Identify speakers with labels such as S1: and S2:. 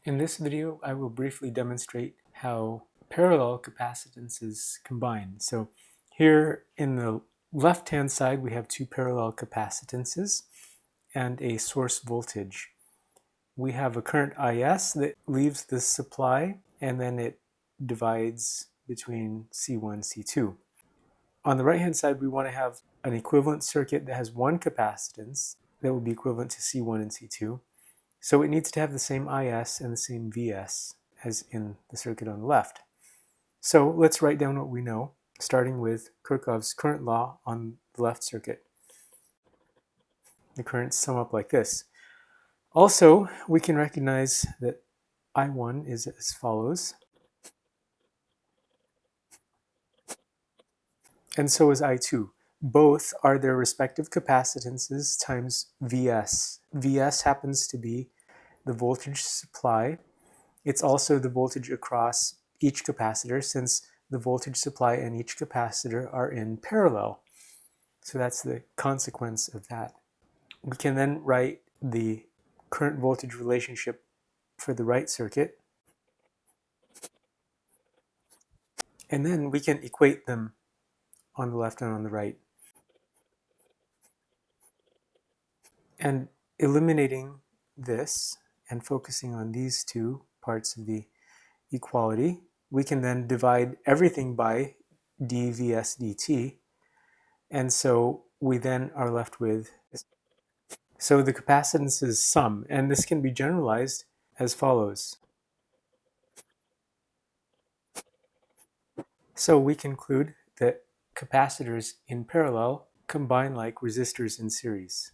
S1: In this video, I will briefly demonstrate how parallel capacitances combine. So here in the left-hand side, we have two parallel capacitances and a source voltage. We have a current IS that leaves the supply, and then it divides between C1 and C2. On the right-hand side, we want to have an equivalent circuit that has one capacitance that will be equivalent to C1 and C2. So it needs to have the same IS and the same VS as in the circuit on the left. So let's write down what we know, starting with Kirchhoff's current law on the left circuit. The currents sum up like this. Also, we can recognize that I1 is as follows, and so is I2. Both are their respective capacitances times Vs. Vs happens to be the voltage supply. It's also the voltage across each capacitor, since the voltage supply and each capacitor are in parallel. So that's the consequence of that. We can then write the current voltage relationship for the right circuit, and then we can equate them on the left and on the right. And eliminating this and focusing on these two parts of the equality, we can then divide everything by dVs dt, and so we then are left with, so the capacitances sum, and this can be generalized as follows. So we conclude that capacitors in parallel combine like resistors in series.